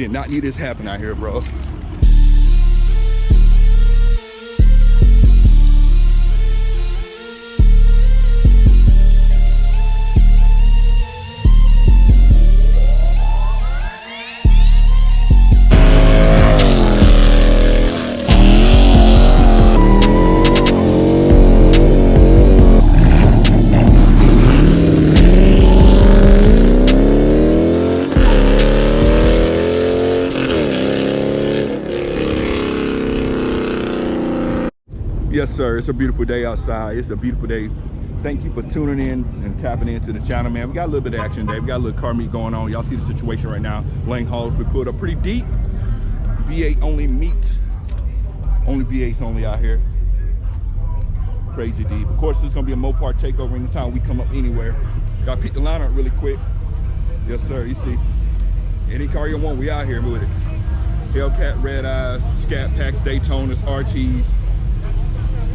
did not need this to happen out here, bro. Yes, sir. It's a beautiful day outside. It's a beautiful day. Thank you for tuning in and tapping into the channel, man. We got a little bit of action today. We got a little car meet going on. Y'all see the situation right now. Lane hauls. We pulled up pretty deep. V8 only meet. Only V8s only out here. Crazy deep. Of course, there's going to be a Mopar takeover anytime we come up anywhere. Y'all pick the lineup really quick. Yes, sir. You see. Any car you want, we out here with it. Hellcat Redeyes, Scat Packs, Daytonas, RTs.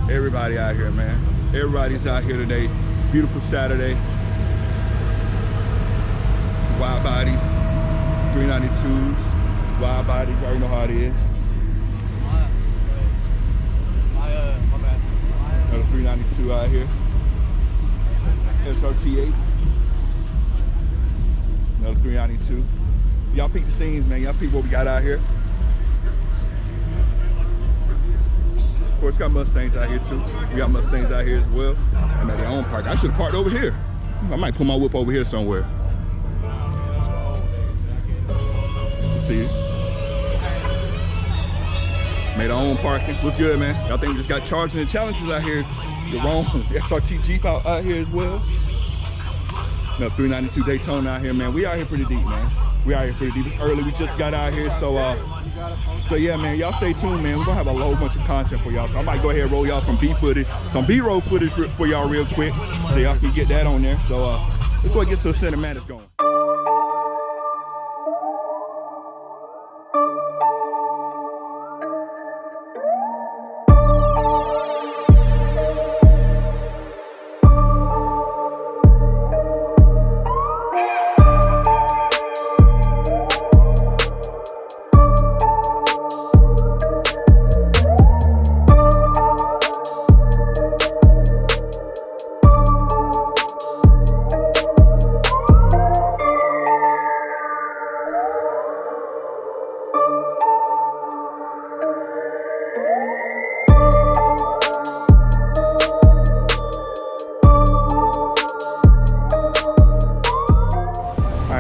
Everybody out here, man. Everybody's out here today. Beautiful Saturday. Wide bodies, 392s, wide bodies. You already know how it is. My bad. Another 392 out here. SRT8. Another 392. Y'all peek the scenes, man. Y'all peek what we got out here. Of course, got Mustangs out here too. We got Mustangs out here as well. I'm at their own park. I should have parked over here. I might put my whip over here somewhere. See it? Made our own parking. What's good, man? Y'all think we just got charging and challenges out here? The wrong XRT Jeep out here as well. No, 392 Daytona out here, man. We out here pretty deep, man. We out here pretty deep. It's early. We just got out here, so yeah, man. Y'all stay tuned, man. We're gonna have a whole bunch of content for y'all. So I might go ahead and roll y'all some B-footage, some B-roll footage for y'all real quick, so y'all can get that on there. So let's go and get some cinematics going.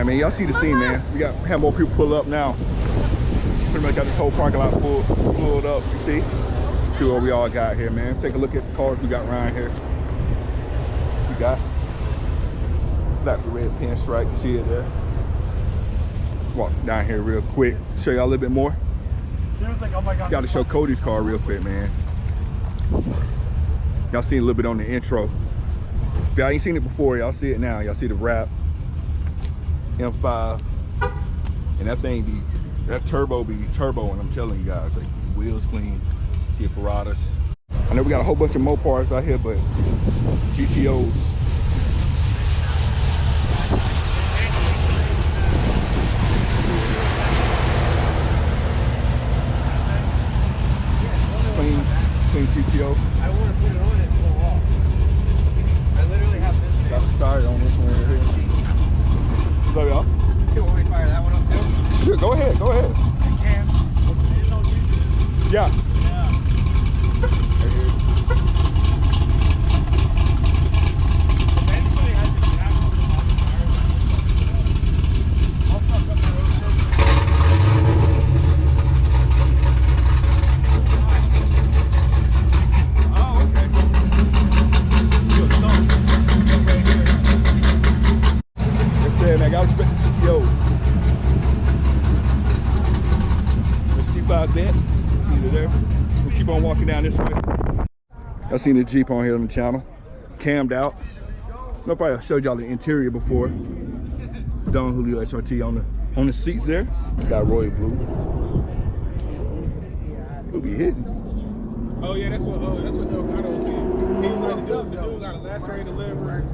Man, y'all see the scene, man. We have more people pull up now. Pretty much got this whole parking lot pulled up. You see what we all got here, man. Take a look at the cars we got around here. We got black with red pinstripe. You see it there. Walk down here real quick. Show y'all a little bit more. Got to show Cody's car real quick, man. Y'all seen a little bit on the intro. If y'all ain't seen it before, y'all see it now. Y'all see the wrap. M5, and that turbo be turboing. I'm telling you guys, like wheels clean, see it Paradas. I know we got a whole bunch of Mopars out here, but GTOs. Clean GTO. I want to put it on it for a walk. I literally have this. Got the tire on this one right here. So y'all, you want me to fire that one up too? Sure, go ahead. I can. It's on YouTube. Yeah. Eventually, I just have to I'll fuck up the oh, okay. Good song. Right here. That's it, man. I gotta respect the GTO. The C5 vent. See it there. We'll keep on walking down this way. Y'all seen the Jeep on here on the channel. Cammed out. I probably showed y'all the interior before. Don Julio SRT on the seats there. Got royal blue. We'll be hitting. Oh yeah, that's what Delgado was saying. He was like, the dude got a lacerated liver.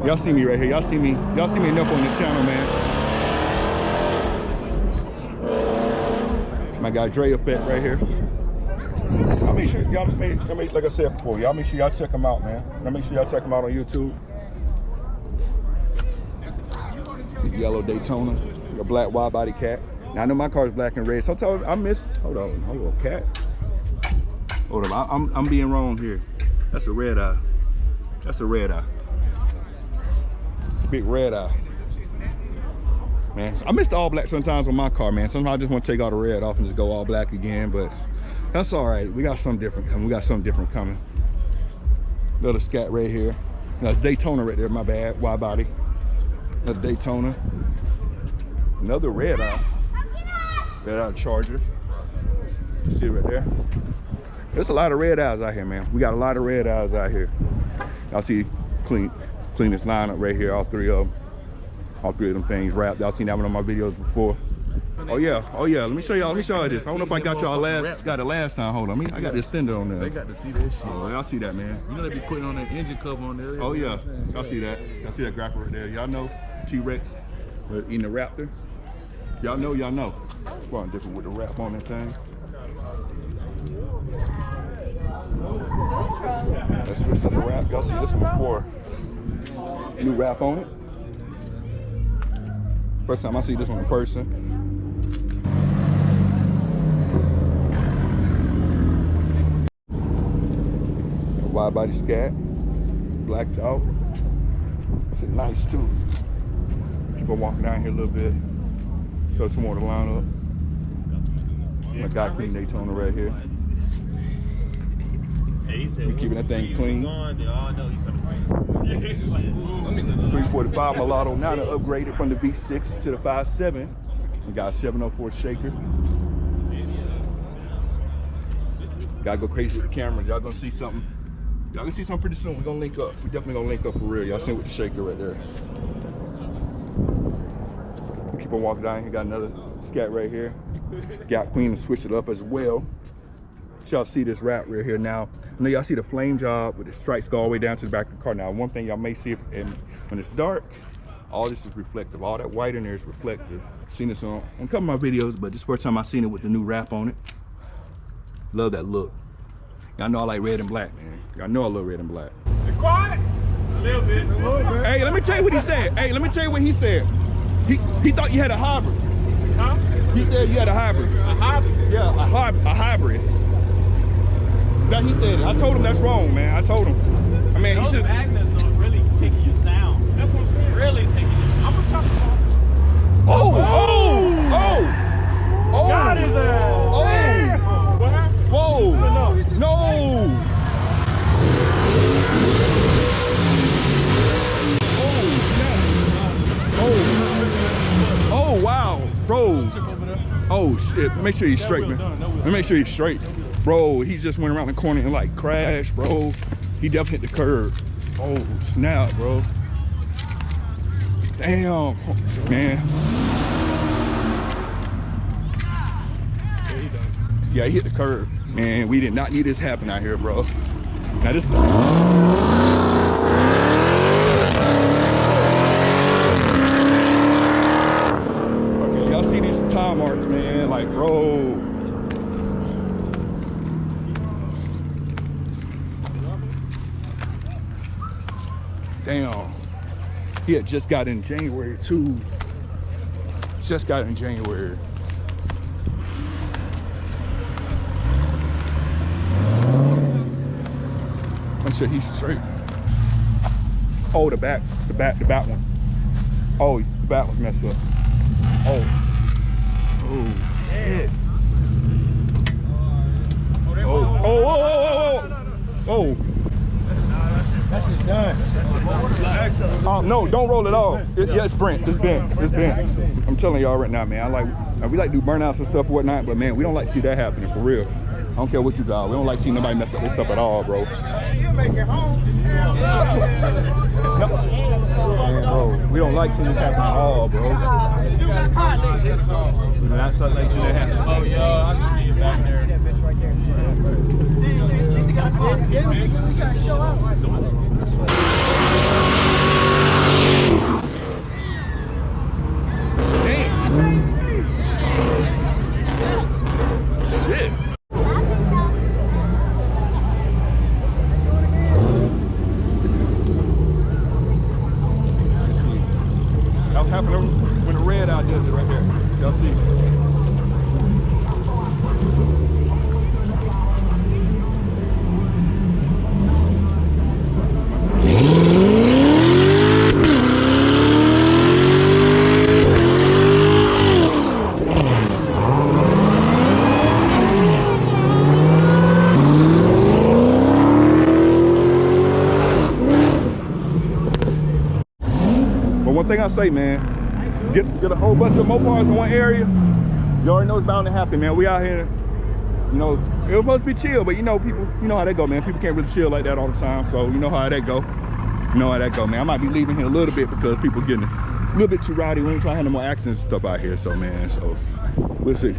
Y'all see me right here. Y'all see me enough on this channel, man. My guy Dre Effect right here. I'll make sure y'all like I said before, y'all make sure y'all check him out, man. I'll make sure y'all check him out on YouTube. Yellow Daytona, a black Widebody Cat. Now I know my car is black and red. Sometimes I miss. Hold on, cat. Hold on, I'm being wrong here. That's a red eye. That's a red eye. Big red eye. Man, I miss the all black sometimes on my car, man. Sometimes I just want to take all the red off and just go all black again, but that's all right. We got something different coming. Little Scat right here. That's Daytona right there, my bad. Widebody. Another Daytona. Another red eye. Red eye Charger. See it right there? There's a lot of red eyes out here, man. We got a lot of red eyes out here. Y'all see clean this lineup right here, all three of them things wrapped. Y'all seen that one on my videos before. Oh yeah. Let me show y'all this. I don't know if I got y'all got it last time. Hold on, I got the extender on there. They got to see that shit. Oh, y'all see that, man. You know they be putting on that engine cover on there. Oh yeah, y'all see that. Y'all see that graphic right there. Y'all know T-Rex eating the Raptor. Y'all know. Well, different with the wrap on that thing. Let's switch to the wrap. Y'all see this one before. New wrap on it. First time I see this one in person. Widebody Scat, blacked out. It's nice too. Keep on walking down here a little bit. Show some more of the lineup. My guy Clean Daytona right here. We keeping that thing clean. 345 Mulatto, now to upgraded from the V6 to the 5.7. We got a 704 shaker. Gotta go crazy with the cameras. Y'all gonna see something. Y'all gonna see something pretty soon. We're gonna link up. We definitely gonna link up for real. Y'all seen with the shaker right there. We keep on walking down here. Got another Scat right here. Got Queen and switched it up as well. Y'all see this wrap right here now. I know y'all see the flame job with the stripes go all the way down to the back of the car. Now, one thing y'all may see, when it's dark, all this is reflective. All that white in there is reflective. Seen this on a couple of my videos, but this is the first time I've seen it with the new wrap on it. Love that look. Y'all know I like red and black, man. Y'all know I love red and black. Be quiet. A little bit. Hey, let me tell you what he said. He thought you had a hybrid. Huh? He said you had a hybrid. A hybrid? Yeah, a hybrid. That he said it. I told him that's wrong, man. I told him. I mean, he should. Those magnets are really taking your sound. That's what I'm saying. Really taking your I'm gonna talk about. Oh! Got his ass. Oh! What happened? Whoa! No! Oh wow, bro. Oh shit. Make sure he's straight, man. Let me make sure he's straight. Bro, he just went around the corner and like crashed, bro. He definitely hit the curb. Oh snap, bro. Damn, man. Yeah, he hit the curb. Man, we did not need this happen out here, bro. Now this okay, y'all see these tire marks, man, like, bro. Damn. He had just got in January too. Just got in January. I'm sure he's straight. Oh, the back one. Oh, the back was messed up. Oh shit. Oh. That shit's done. No, don't roll it off. Yeah, it's bent. It's bent. I'm telling y'all right now, man. We like to do burnouts and stuff and whatnot, but man, we don't like to see that happening for real. I don't care what you drive. We don't like seeing nobody mess up this stuff at all, bro. You make it home. Man, bro, we don't like seeing this happen at all, bro. That's something like that happen. Oh yeah, I can see it back there. That bitch right there. He got a car. We gotta show up. I say, man, get a whole bunch of MOPARs in one area. You already know it's bound to happen, man. We out here, you know, it was supposed to be chill, but you know, people, you know how that go, man. People can't really chill like that all the time, so you know how that go. You know how that go, man. I might be leaving here a little bit because people getting a little bit too rowdy. We ain't trying to have no more accidents and stuff out here, so man, so we'll see.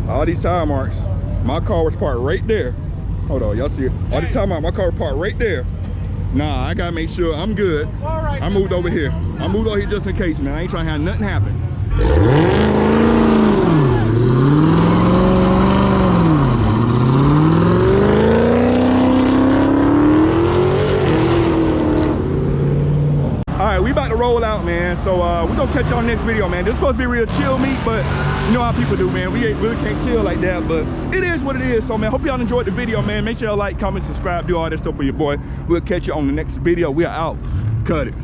All these tire marks, my car was parked right there. Hold on, y'all see it? All these tire marks, my car was parked right there. Nah, I gotta make sure I'm good. I moved over here. I moved over here just in case, man. I ain't trying to have nothing happen. We about to roll out, man, so we're gonna catch you on the next video, man. This is supposed to be real chill meet, but you know how people do, man. We really can't chill like that, but it is what it is. So man, hope y'all enjoyed the video, man. Make sure y'all like, comment, subscribe, do all that stuff for your boy. We'll catch you on the next video. We are out. Cut it.